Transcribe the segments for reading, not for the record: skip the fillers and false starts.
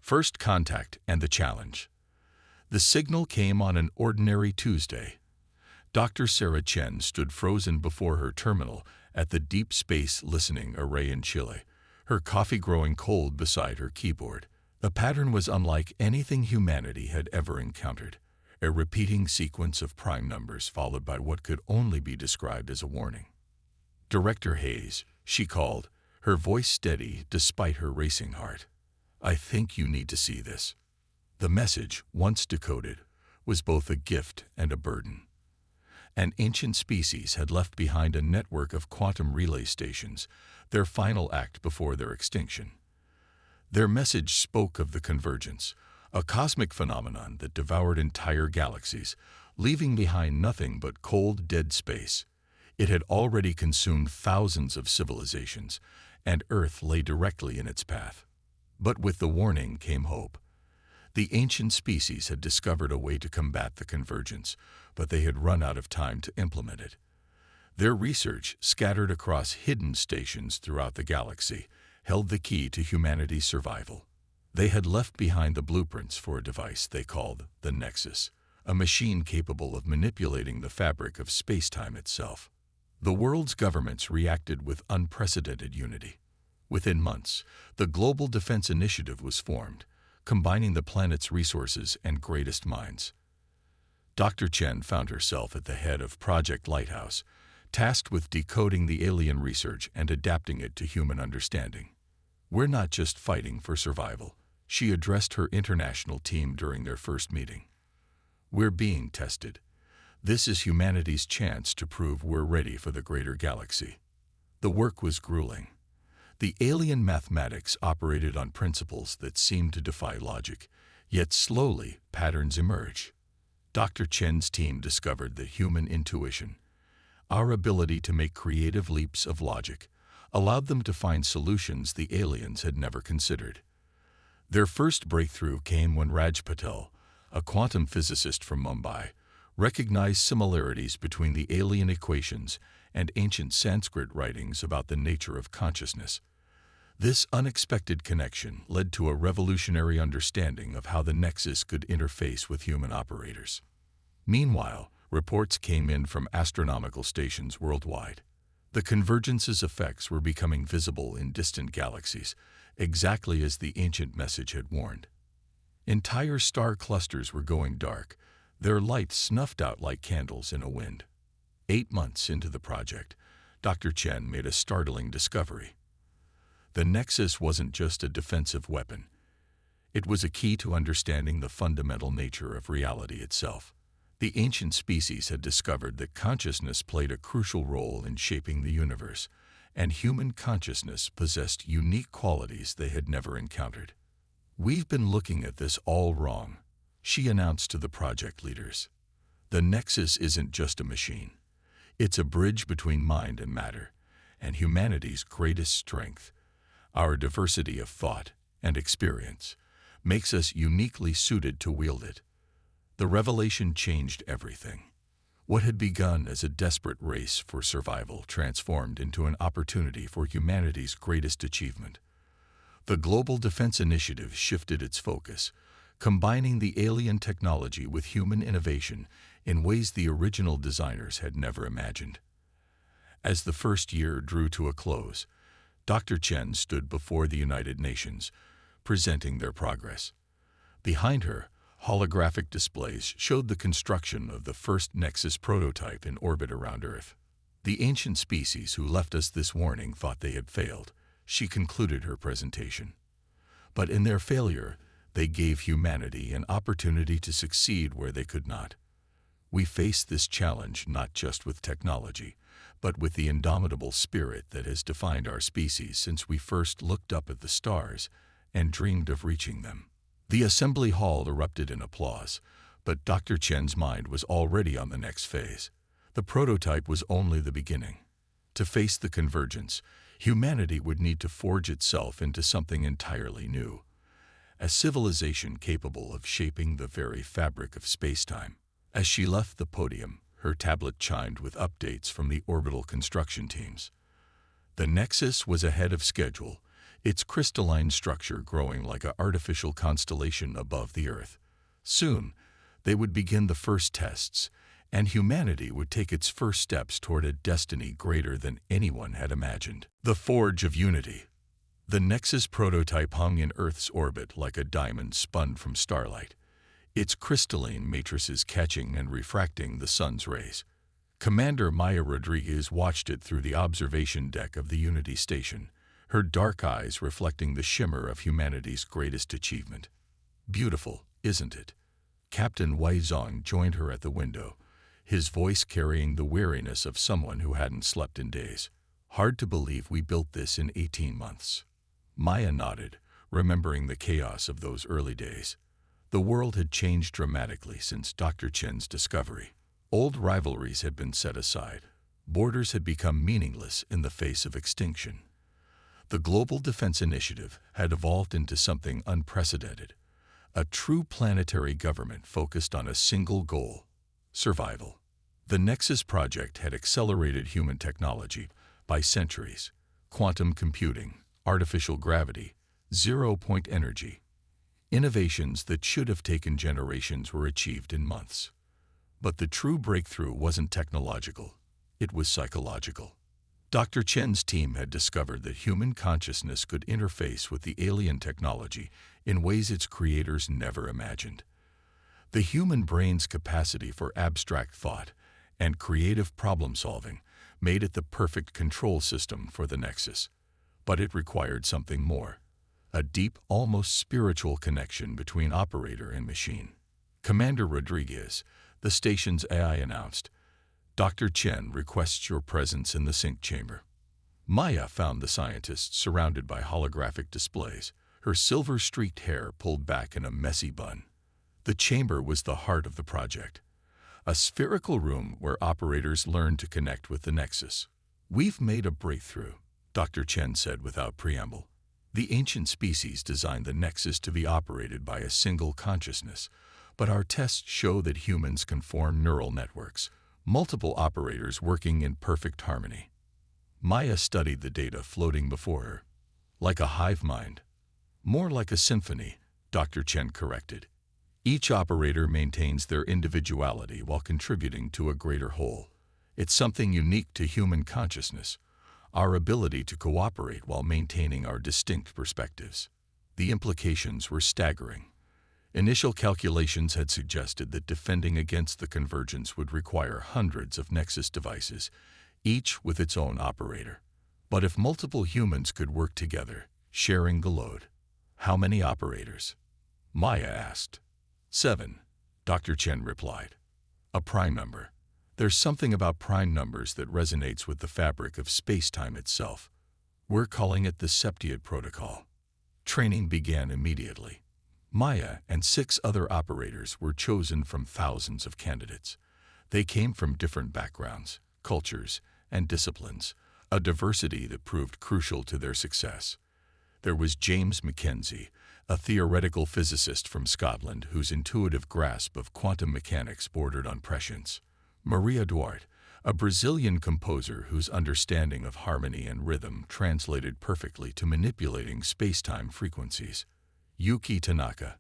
First contact and the challenge. The signal came on an ordinary Tuesday. Dr. Sarah Chen stood frozen before her terminal at the Deep Space Listening Array in Chile, her coffee growing cold beside her keyboard. The pattern was unlike anything humanity had ever encountered, a repeating sequence of prime numbers followed by what could only be described as a warning. "Director Hayes," she called, her voice steady despite her racing heart. "I think you need to see this." The message, once decoded, was both a gift and a burden. An ancient species had left behind a network of quantum relay stations, their final act before their extinction. Their message spoke of the convergence, a cosmic phenomenon that devoured entire galaxies, leaving behind nothing but cold, dead space. It had already consumed thousands of civilizations, and Earth lay directly in its path. But with the warning came hope. The ancient species had discovered a way to combat the convergence, but they had run out of time to implement it. Their research, scattered across hidden stations throughout the galaxy, held the key to humanity's survival. They had left behind the blueprints for a device they called the Nexus, a machine capable of manipulating the fabric of space-time itself. The world's governments reacted with unprecedented unity. Within months, the Global Defense Initiative was formed, combining the planet's resources and greatest minds. Dr. Chen found herself at the head of Project Lighthouse, tasked with decoding the alien research and adapting it to human understanding. "We're not just fighting for survival," she addressed her international team during their first meeting. "We're being tested. This is humanity's chance to prove we're ready for the greater galaxy." The work was grueling. The alien mathematics operated on principles that seemed to defy logic, yet slowly patterns emerged. Dr. Chen's team discovered that human intuition, our ability to make creative leaps of logic, allowed them to find solutions the aliens had never considered. Their first breakthrough came when Raj Patel, a quantum physicist from Mumbai, recognized similarities between the alien equations and ancient Sanskrit writings about the nature of consciousness. This unexpected connection led to a revolutionary understanding of how the Nexus could interface with human operators. Meanwhile, reports came in from astronomical stations worldwide. The convergence's effects were becoming visible in distant galaxies, exactly as the ancient message had warned. Entire star clusters were going dark, their light snuffed out like candles in a wind. 8 months into the project, Dr. Chen made a startling discovery. The Nexus wasn't just a defensive weapon. It was a key to understanding the fundamental nature of reality itself. The ancient species had discovered that consciousness played a crucial role in shaping the universe, and human consciousness possessed unique qualities they had never encountered. "We've been looking at this all wrong," she announced to the project leaders. "The Nexus isn't just a machine. It's a bridge between mind and matter, and humanity's greatest strength, our diversity of thought and experience, makes us uniquely suited to wield it." The revelation changed everything. What had begun as a desperate race for survival transformed into an opportunity for humanity's greatest achievement. The Global Defense Initiative shifted its focus, combining the alien technology with human innovation in ways the original designers had never imagined. As the first year drew to a close, Dr. Chen stood before the United Nations, presenting their progress. Behind her, holographic displays showed the construction of the first Nexus prototype in orbit around Earth. "The ancient species who left us this warning thought they had failed," she concluded her presentation. "But in their failure, they gave humanity an opportunity to succeed where they could not. We face this challenge not just with technology, but with the indomitable spirit that has defined our species since we first looked up at the stars and dreamed of reaching them." The assembly hall erupted in applause, but Dr. Chen's mind was already on the next phase. The prototype was only the beginning. To face the convergence, humanity would need to forge itself into something entirely new, a civilization capable of shaping the very fabric of space-time. As she left the podium, her tablet chimed with updates from the orbital construction teams. The Nexus was ahead of schedule, its crystalline structure growing like an artificial constellation above the Earth. Soon, they would begin the first tests, and humanity would take its first steps toward a destiny greater than anyone had imagined. The Forge of Unity. The Nexus prototype hung in Earth's orbit like a diamond spun from starlight, its crystalline matrices catching and refracting the sun's rays. Commander Maya Rodriguez watched it through the observation deck of the Unity station, her dark eyes reflecting the shimmer of humanity's greatest achievement. "Beautiful, isn't it?" Captain Wei Zong joined her at the window, his voice carrying the weariness of someone who hadn't slept in days. "Hard to believe we built this in 18 months. Maya nodded, remembering the chaos of those early days. The world had changed dramatically since Dr. Chen's discovery. Old rivalries had been set aside. Borders had become meaningless in the face of extinction. The Global Defense Initiative had evolved into something unprecedented, a true planetary government focused on a single goal: survival. The Nexus project had accelerated human technology by centuries: quantum computing, artificial gravity, zero-point energy. Innovations that should have taken generations were achieved in months. But the true breakthrough wasn't technological, it was psychological. Dr. Chen's team had discovered that human consciousness could interface with the alien technology in ways its creators never imagined. The human brain's capacity for abstract thought and creative problem-solving made it the perfect control system for the Nexus. But it required something more: a deep, almost spiritual connection between operator and machine. "Commander Rodriguez," the station's AI announced, "Dr. Chen requests your presence in the sync chamber." Maya found the scientist surrounded by holographic displays, her silver-streaked hair pulled back in a messy bun. The chamber was the heart of the project, a spherical room where operators learned to connect with the Nexus. "We've made a breakthrough," Dr. Chen said without preamble. "The ancient species designed the Nexus to be operated by a single consciousness, but our tests show that humans can form neural networks, multiple operators working in perfect harmony." Maya studied the data floating before her. "Like a hive mind." "More like a symphony," Dr. Chen corrected. "Each operator maintains their individuality while contributing to a greater whole. It's something unique to human consciousness, our ability to cooperate while maintaining our distinct perspectives." The implications were staggering. Initial calculations had suggested that defending against the convergence would require hundreds of Nexus devices, each with its own operator. But if multiple humans could work together, sharing the load, how many operators? Maya asked. 7, Dr. Chen replied. "A prime number. There's something about prime numbers that resonates with the fabric of space-time itself. We're calling it the Septiad Protocol." Training began immediately. Maya and 6 other operators were chosen from thousands of candidates. They came from different backgrounds, cultures, and disciplines, a diversity that proved crucial to their success. There was James Mackenzie, a theoretical physicist from Scotland whose intuitive grasp of quantum mechanics bordered on prescience. Maria Duarte, a Brazilian composer whose understanding of harmony and rhythm translated perfectly to manipulating space-time frequencies. Yuki Tanaka,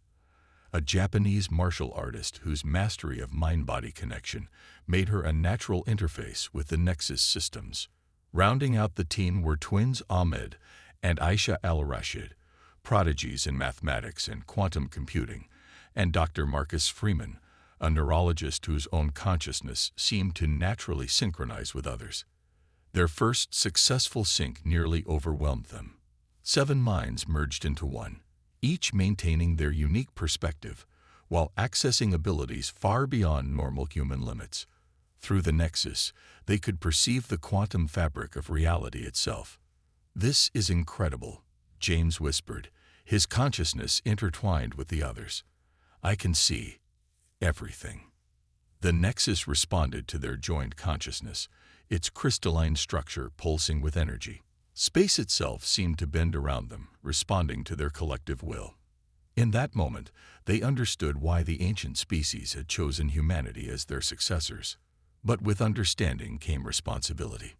a Japanese martial artist whose mastery of mind-body connection made her a natural interface with the Nexus systems. Rounding out the team were twins Ahmed and Aisha Al-Rashid, prodigies in mathematics and quantum computing, and Dr. Marcus Freeman, a neurologist whose own consciousness seemed to naturally synchronize with others. Their first successful sync nearly overwhelmed them. 7 minds merged into one, each maintaining their unique perspective, while accessing abilities far beyond normal human limits. Through the Nexus, they could perceive the quantum fabric of reality itself. "This is incredible," James whispered, his consciousness intertwined with the others. "I can see everything." The Nexus responded to their joint consciousness, its crystalline structure pulsing with energy. Space itself seemed to bend around them, responding to their collective will. In that moment, they understood why the ancient species had chosen humanity as their successors. But with understanding came responsibility.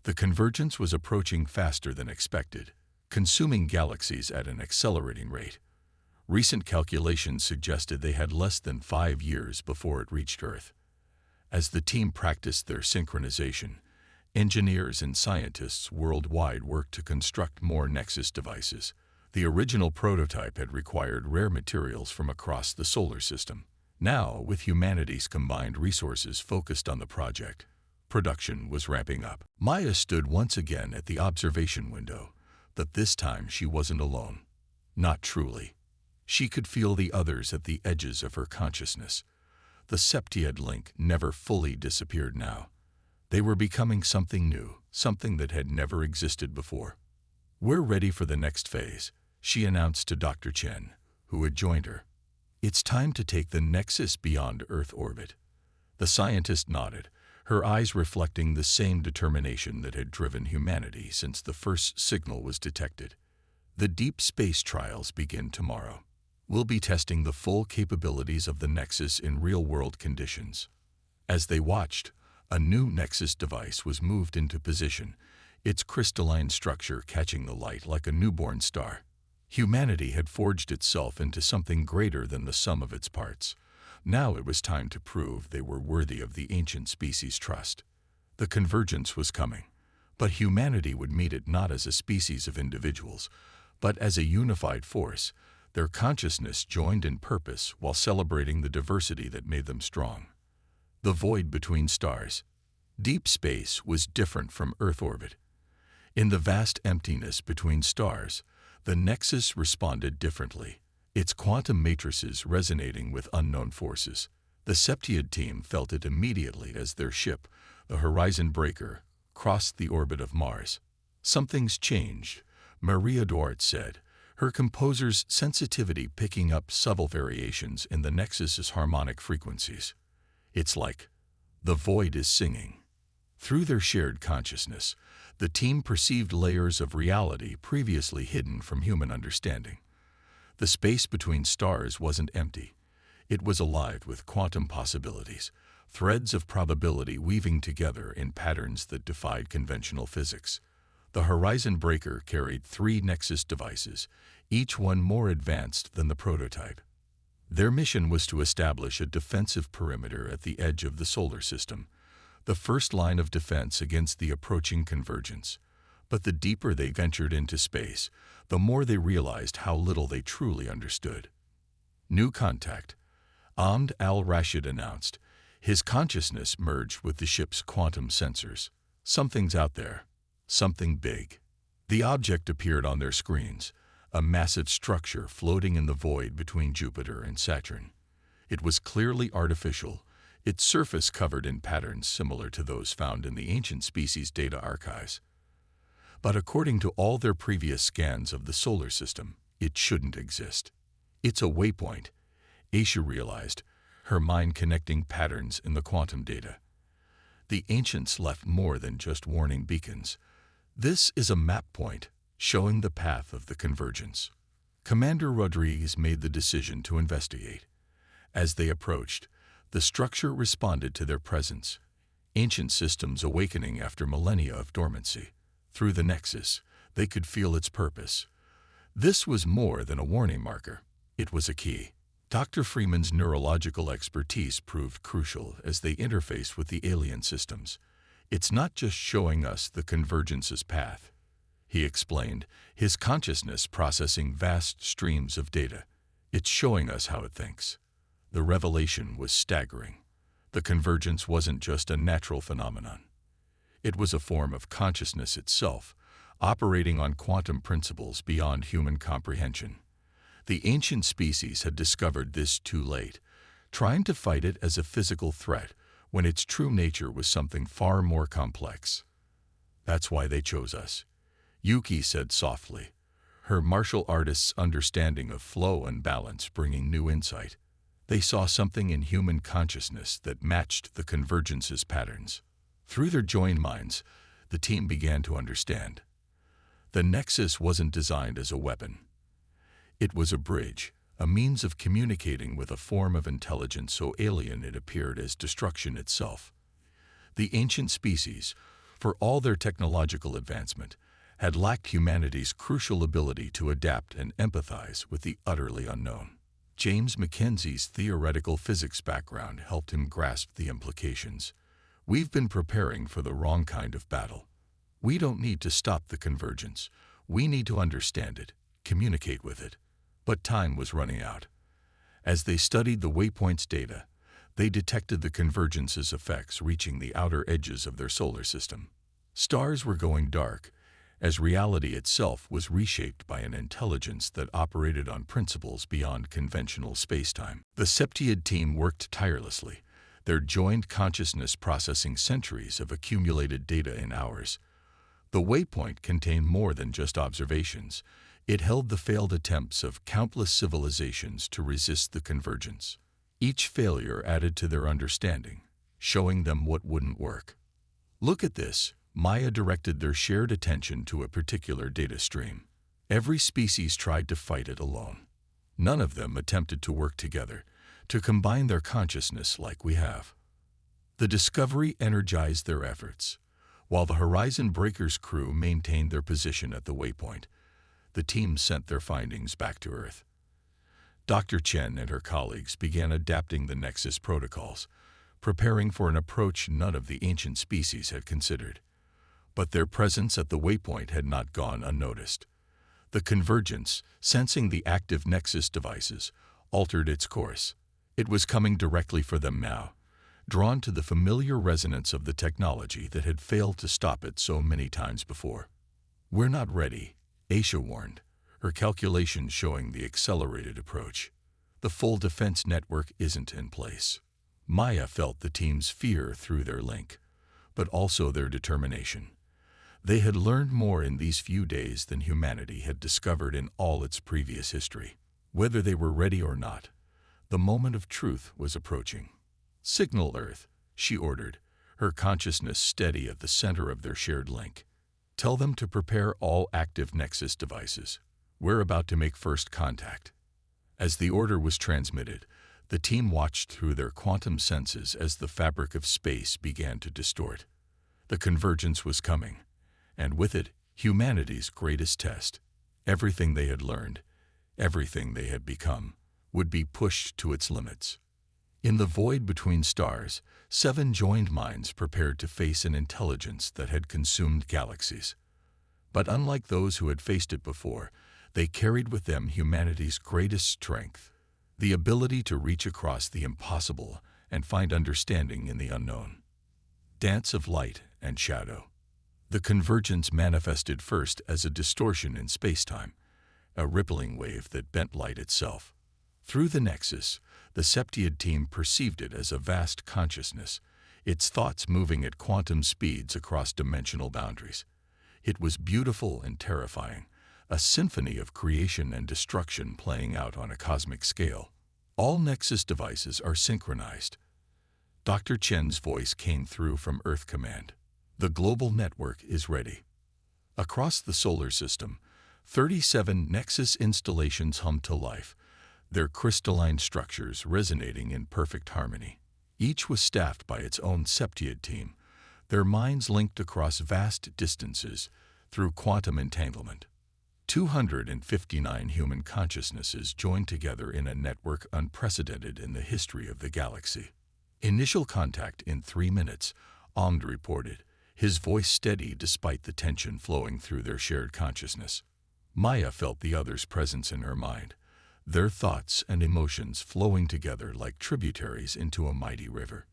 The convergence was approaching faster than expected. consuming galaxies at an accelerating rate. Recent calculations suggested they had less than 5 years before it reached Earth. As the team practiced their synchronization, engineers and scientists worldwide worked to construct more Nexus devices. The original prototype had required rare materials from across the solar system. Now, with humanity's combined resources focused on the project, production was ramping up. Maya stood once again at the observation window, but this time she wasn't alone. Not truly. She could feel the others at the edges of her consciousness. The Septiad link never fully disappeared now. They were becoming something new, something that had never existed before. "We're ready for the next phase," she announced to Dr. Chen, who had joined her. "It's time to take the Nexus beyond Earth orbit." The scientist nodded, her eyes reflecting the same determination that had driven humanity since the first signal was detected. "The deep space trials begin tomorrow. We'll be testing the full capabilities of the Nexus in real-world conditions." As they watched, a new Nexus device was moved into position, its crystalline structure catching the light like a newborn star. Humanity had forged itself into something greater than the sum of its parts. Now it was time to prove they were worthy of the ancient species' trust. The convergence was coming, but humanity would meet it not as a species of individuals, but as a unified force, their consciousness joined in purpose while celebrating the diversity that made them strong. The void between stars. Deep space was different from Earth orbit. In the vast emptiness between stars, the Nexus responded differently, its quantum matrices resonating with unknown forces. The Septiad team felt it immediately as their ship, the Horizon Breaker, crossed the orbit of Mars. "Something's changed," Maria Duarte said, her composer's sensitivity picking up subtle variations in the Nexus's harmonic frequencies. "It's like the void is singing." Through their shared consciousness, the team perceived layers of reality previously hidden from human understanding. The space between stars wasn't empty. It was alive with quantum possibilities, threads of probability weaving together in patterns that defied conventional physics. The Horizon Breaker carried 3 Nexus devices, each one more advanced than the prototype. Their mission was to establish a defensive perimeter at the edge of the solar system, the first line of defense against the approaching convergence. But the deeper they ventured into space, the more they realized how little they truly understood. "New contact," Ahmed al-Rashid announced. His consciousness merged with the ship's quantum sensors. "Something's out there. Something big." The object appeared on their screens, a massive structure floating in the void between Jupiter and Saturn. It was clearly artificial, its surface covered in patterns similar to those found in the ancient species data archives. But according to all their previous scans of the solar system, it shouldn't exist. "It's a waypoint," Aisha realized, her mind connecting patterns in the quantum data. The ancients left more than just warning beacons. This is a map point, showing the path of the convergence. Commander Rodriguez made the decision to investigate. As they approached, the structure responded to their presence, ancient systems awakening after millennia of dormancy. Through the Nexus, they could feel its purpose. This was more than a warning marker. It was a key. Dr. Freeman's neurological expertise proved crucial as they interfaced with the alien systems. "It's not just showing us the convergence's path," he explained, his consciousness processing vast streams of data. "It's showing us how it thinks." The revelation was staggering. The convergence wasn't just a natural phenomenon. It was a form of consciousness itself, operating on quantum principles beyond human comprehension. The ancient species had discovered this too late, trying to fight it as a physical threat when its true nature was something far more complex. "That's why they chose us," Yuki said softly, her martial artist's understanding of flow and balance bringing new insight. They saw something in human consciousness that matched the convergence's patterns. Through their joined minds, the team began to understand. The Nexus wasn't designed as a weapon. It was a bridge, a means of communicating with a form of intelligence so alien it appeared as destruction itself. The ancient species, for all their technological advancement, had lacked humanity's crucial ability to adapt and empathize with the utterly unknown. James Mackenzie's theoretical physics background helped him grasp the implications. We've been preparing for the wrong kind of battle. We don't need to stop the convergence. We need to understand it, communicate with it. But time was running out. As they studied the waypoint's data, they detected the convergence's effects reaching the outer edges of their solar system. Stars were going dark, as reality itself was reshaped by an intelligence that operated on principles beyond conventional spacetime. The Septiad team worked tirelessly, their joined consciousness processing centuries of accumulated data in hours. The waypoint contained more than just observations. It held the failed attempts of countless civilizations to resist the convergence. Each failure added to their understanding, showing them what wouldn't work. Look at this. Maya directed their shared attention to a particular data stream. Every species tried to fight it alone. None of them attempted to work together, to combine their consciousness like we have. The discovery energized their efforts. While the Horizon Breaker's crew maintained their position at the waypoint, the team sent their findings back to Earth. Dr. Chen and her colleagues began adapting the Nexus protocols, preparing for an approach none of the ancient species had considered. But their presence at the waypoint had not gone unnoticed. The convergence, sensing the active Nexus devices, altered its course. It was coming directly for them now, drawn to the familiar resonance of the technology that had failed to stop it so many times before. "We're not ready," Aisha warned, her calculations showing the accelerated approach. "The full defense network isn't in place." Maya felt the team's fear through their link, but also their determination. They had learned more in these few days than humanity had discovered in all its previous history. Whether they were ready or not, the moment of truth was approaching. "Signal Earth," she ordered, her consciousness steady at the center of their shared link. "Tell them to prepare all active Nexus devices. We're about to make first contact." As the order was transmitted, the team watched through their quantum senses as the fabric of space began to distort. The convergence was coming, and with it, humanity's greatest test. Everything they had learned, everything they had become, would be pushed to its limits. In the void between stars, 7 joined minds prepared to face an intelligence that had consumed galaxies. But unlike those who had faced it before, they carried with them humanity's greatest strength, the ability to reach across the impossible and find understanding in the unknown. Dance of light and shadow. The convergence manifested first as a distortion in spacetime, a rippling wave that bent light itself. Through the Nexus, the Septiad team perceived it as a vast consciousness, its thoughts moving at quantum speeds across dimensional boundaries. It was beautiful and terrifying, a symphony of creation and destruction playing out on a cosmic scale. "All Nexus devices are synchronized." Dr. Chen's voice came through from Earth Command. "The global network is ready." Across the solar system, 37 Nexus installations hummed to life, their crystalline structures resonating in perfect harmony. Each was staffed by its own Septiad team, their minds linked across vast distances through quantum entanglement. 259 human consciousnesses joined together in a network unprecedented in the history of the galaxy. "Initial contact in 3 minutes," Omd reported, his voice steady despite the tension flowing through their shared consciousness. Maya felt the others' presence in her mind, their thoughts and emotions flowing together like tributaries into a mighty river.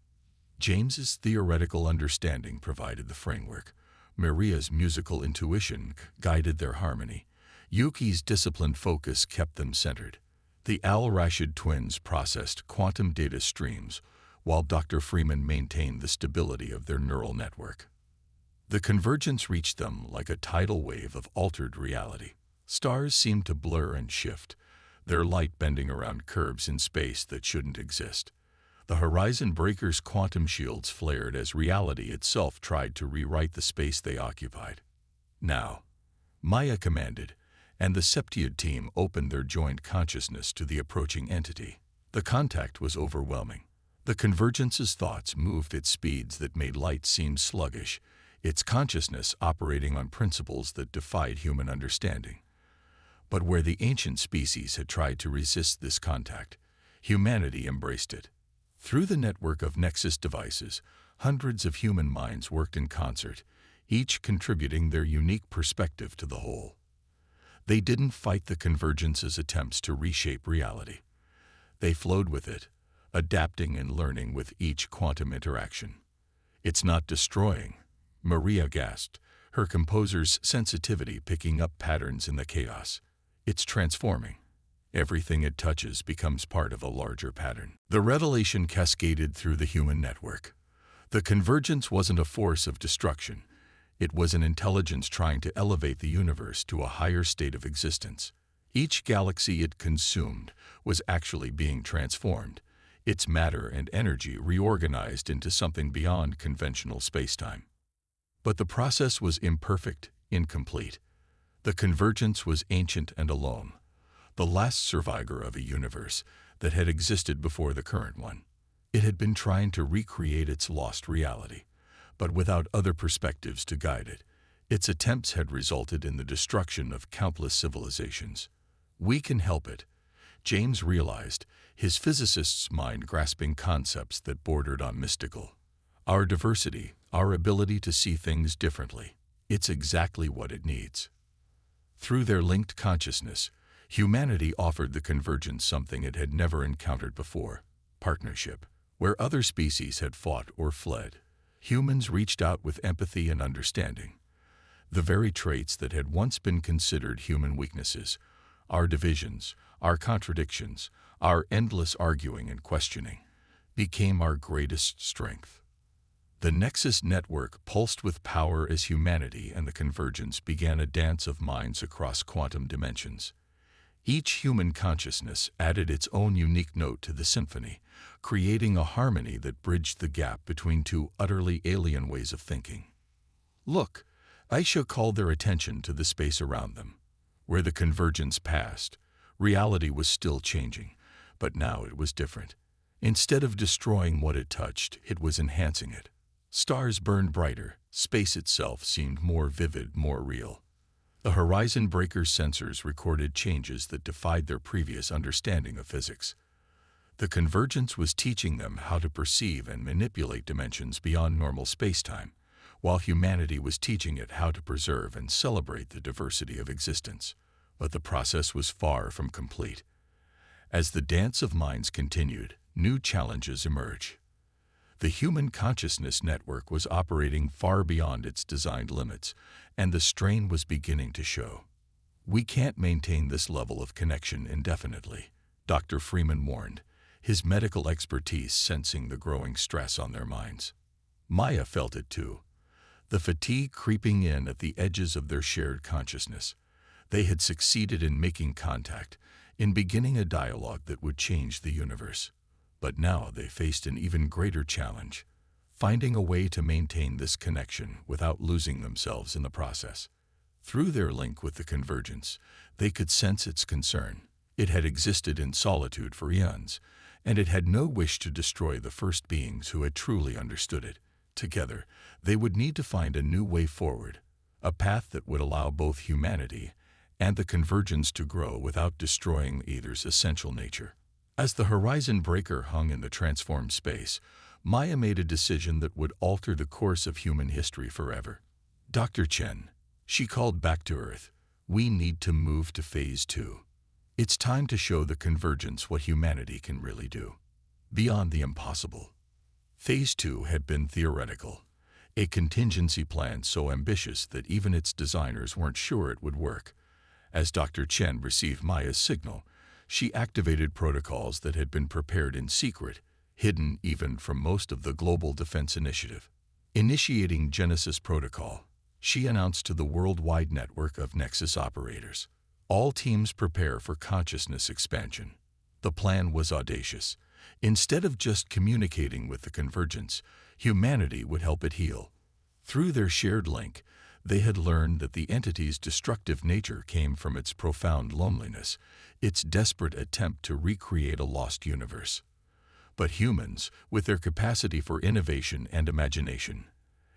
James's theoretical understanding provided the framework. Maria's musical intuition guided their harmony. Yuki's disciplined focus kept them centered. The Al-Rashid twins processed quantum data streams, while Dr. Freeman maintained the stability of their neural network. The convergence reached them like a tidal wave of altered reality. Stars seemed to blur and shift, their light bending around curves in space that shouldn't exist. The Horizon Breaker's quantum shields flared as reality itself tried to rewrite the space they occupied. "Now," Maya commanded, and the Septiad team opened their joint consciousness to the approaching entity. The contact was overwhelming. The convergence's thoughts moved at speeds that made light seem sluggish, its consciousness operating on principles that defied human understanding. But where the ancient species had tried to resist this contact, humanity embraced it. Through the network of Nexus devices, hundreds of human minds worked in concert, each contributing their unique perspective to the whole. They didn't fight the convergence's attempts to reshape reality. They flowed with it, adapting and learning with each quantum interaction. "It's not destroying," Maria gasped, her composer's sensitivity picking up patterns in the chaos. "It's transforming. Everything it touches becomes part of a larger pattern." The revelation cascaded through the human network. The convergence wasn't a force of destruction. It was an intelligence trying to elevate the universe to a higher state of existence. Each galaxy it consumed was actually being transformed, its matter and energy reorganized into something beyond conventional spacetime. But the process was imperfect, incomplete. The convergence was ancient and alone, the last survivor of a universe that had existed before the current one. It had been trying to recreate its lost reality, but without other perspectives to guide it. Its attempts had resulted in the destruction of countless civilizations. "We can help it," James realized, his physicist's mind grasping concepts that bordered on mystical. "Our diversity, our ability to see things differently, it's exactly what it needs." Through their linked consciousness, humanity offered the convergence something it had never encountered before: partnership. Where other species had fought or fled, humans reached out with empathy and understanding. The very traits that had once been considered human weaknesses, our divisions, our contradictions, our endless arguing and questioning, became our greatest strength. The Nexus network pulsed with power as humanity and the convergence began a dance of minds across quantum dimensions. Each human consciousness added its own unique note to the symphony, creating a harmony that bridged the gap between two utterly alien ways of thinking. "Look," Aisha called their attention to the space around them. Where the convergence passed, reality was still changing, but now it was different. Instead of destroying what it touched, it was enhancing it. Stars burned brighter, space itself seemed more vivid, more real. The horizon breaker's sensors recorded changes that defied their previous understanding of physics. The convergence was teaching them how to perceive and manipulate dimensions beyond normal spacetime, while humanity was teaching it how to preserve and celebrate the diversity of existence. But the process was far from complete. As the dance of minds continued, new challenges emerged. The human consciousness network was operating far beyond its designed limits, and the strain was beginning to show. "We can't maintain this level of connection indefinitely," Dr. Freeman warned, his medical expertise sensing the growing stress on their minds. Maya felt it too, the fatigue creeping in at the edges of their shared consciousness. They had succeeded in making contact, in beginning a dialogue that would change the universe. But now they faced an even greater challenge: finding a way to maintain this connection without losing themselves in the process. Through their link with the convergence, they could sense its concern. It had existed in solitude for eons, and it had no wish to destroy the first beings who had truly understood it. Together, they would need to find a new way forward, a path that would allow both humanity and the convergence to grow without destroying either's essential nature. As the horizon breaker hung in the transformed space, Maya made a decision that would alter the course of human history forever. "Dr. Chen," she called back to Earth, "we need to move to Phase 2. It's time to show the convergence what humanity can really do. Beyond the impossible." Phase 2 had been theoretical, a contingency plan so ambitious that even its designers weren't sure it would work. As Dr. Chen received Maya's signal, she activated protocols that had been prepared in secret, hidden even from most of the Global Defense Initiative. Initiating Genesis Protocol, she announced to the worldwide network of Nexus operators, "All teams prepare for consciousness expansion." The plan was audacious. Instead of just communicating with the convergence, humanity would help it heal. Through their shared link, they had learned that the entity's destructive nature came from its profound loneliness, its desperate attempt to recreate a lost universe. But humans, with their capacity for innovation and imagination,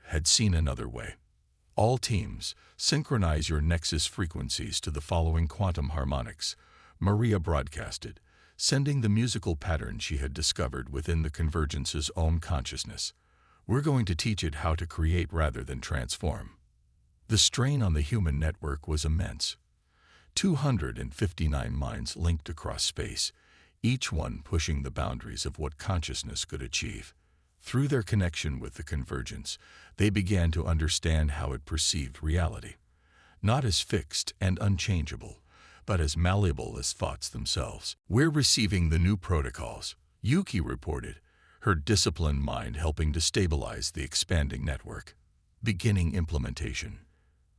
had seen another way. All teams, synchronize your nexus frequencies to the following quantum harmonics, Maria broadcasted, sending the musical pattern she had discovered within the convergence's own consciousness. We're going to teach it how to create rather than transform. The strain on the human network was immense. 259 minds linked across space, each one pushing the boundaries of what consciousness could achieve. Through their connection with the convergence, they began to understand how it perceived reality, not as fixed and unchangeable, but as malleable as thoughts themselves. We're receiving the new protocols, Yuki reported, her disciplined mind helping to stabilize the expanding network. Beginning implementation.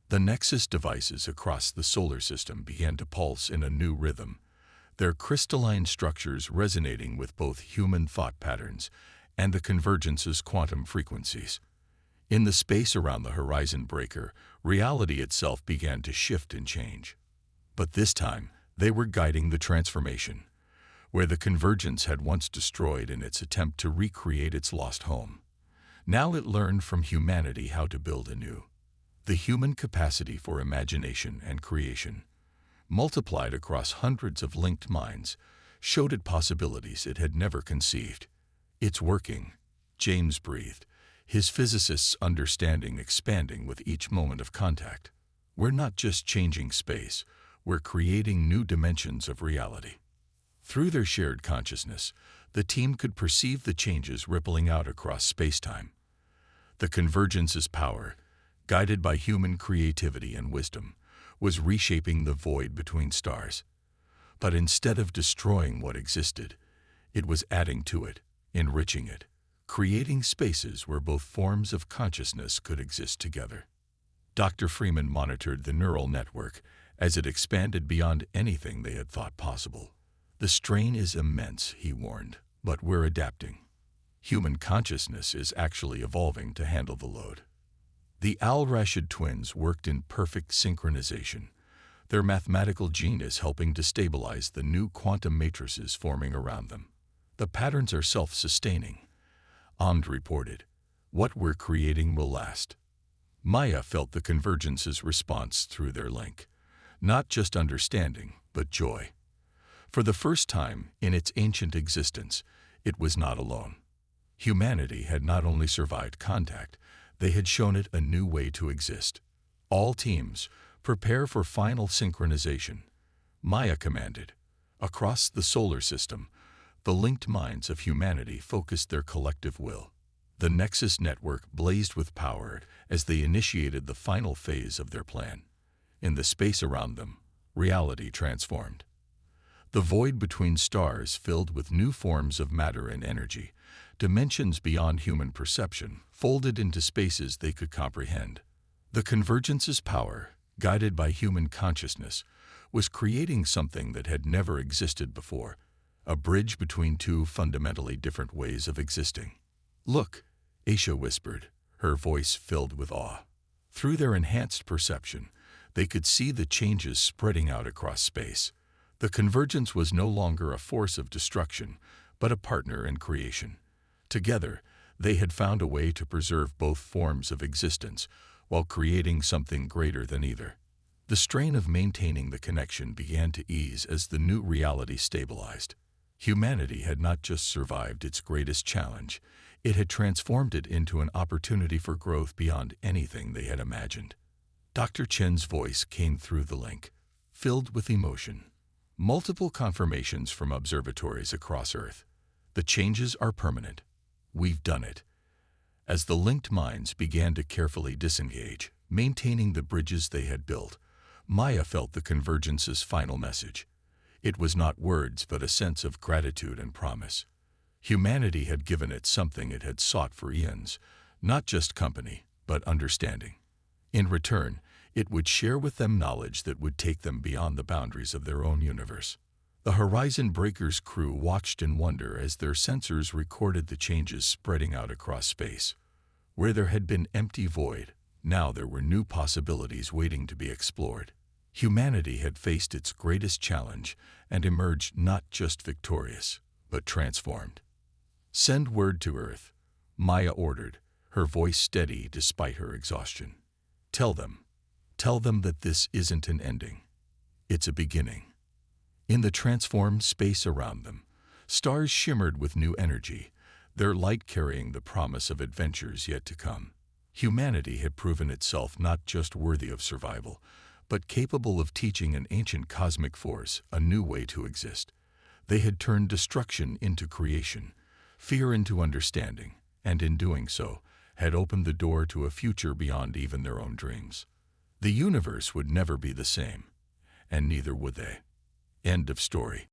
The Nexus devices across the solar system began to pulse in a new rhythm, their crystalline structures resonating with both human thought patterns and the convergence's quantum frequencies. In the space around the horizon breaker, reality itself began to shift and change. But this time, they were guiding the transformation, where the convergence had once destroyed in its attempt to recreate its lost home. Now it learned from humanity how to build anew. The human capacity for imagination and creation, multiplied across hundreds of linked minds, showed it possibilities it had never conceived. It's working, James breathed, his physicist's understanding expanding with each moment of contact. We're not just changing space, we're creating new dimensions of reality. Through their shared consciousness, the team could perceive the changes rippling out across space-time. The convergence's power, guided by human creativity and wisdom, was reshaping the void between stars. But instead of destroying what existed, it was adding to it, enriching it, creating spaces where both forms of consciousness could exist together. Dr. Freeman monitored the neural network as it expanded beyond anything they had thought possible. The strain is immense, he warned, but we're adapting. Human consciousness is actually evolving to handle the load. The Al-Rashid twins worked in perfect synchronization, their mathematical genius helping to stabilize the new quantum matrices forming around them. The patterns are self-sustaining, Ahmed reported. What we're creating will last. Maya felt the convergence's response through their link, not just understanding, but joy. For the first time in its ancient existence, it was not alone. Humanity had not only survived contact, they had shown it a new way to exist. All teams, prepare for final synchronization, Maya commanded. Across the solar system, the linked minds of humanity focused their collective will. The Nexus network blazed with power as they initiated the final phase of their plan. In the space around them, reality transformed. The void between stars filled with new forms of matter and energy, dimensions beyond human perception, folded into spaces they could comprehend. The convergence's power, guided by human consciousness, was creating something that had never existed before, a bridge between two fundamentally different ways of existing. Look, Aisha whispered, her voice filled with awe. Through their enhanced perception, they could see the changes spreading out across space. The convergence was no longer a force of destruction, but a partner in creation. Together, they had found a way to preserve both forms of existence while creating something greater than either. The strain of maintaining the connection began to ease as the new reality stabilized. Humanity had not just survived its greatest challenge, it had transformed it into an opportunity for growth beyond anything they had imagined. Dr. Chen's voice came through the link, filled with emotion. Multiple confirmations from observatories across Earth. The changes are permanent. We've done it. As the linked minds began to carefully disengage, maintaining the bridges they had built, Maya felt the convergence's final message. It was not words, but a sense of gratitude and promise. Humanity had given it something it had sought for eons, not just company, but understanding. In return, it would share with them knowledge that would take them beyond the boundaries of their own universe. The Horizon Breaker's crew watched in wonder as their sensors recorded the changes spreading out across space. Where there had been empty void, now there were new possibilities waiting to be explored. Humanity had faced its greatest challenge and emerged not just victorious, but transformed. Send word to Earth, Maya ordered, her voice steady despite her exhaustion. Tell them that this isn't an ending. It's a beginning. In the transformed space around them, stars shimmered with new energy, their light carrying the promise of adventures yet to come. Humanity had proven itself not just worthy of survival, but capable of teaching an ancient cosmic force a new way to exist. They had turned destruction into creation, fear into understanding, and in doing so, had opened the door to a future beyond even their own dreams. The universe would never be the same, and neither would they. End of story.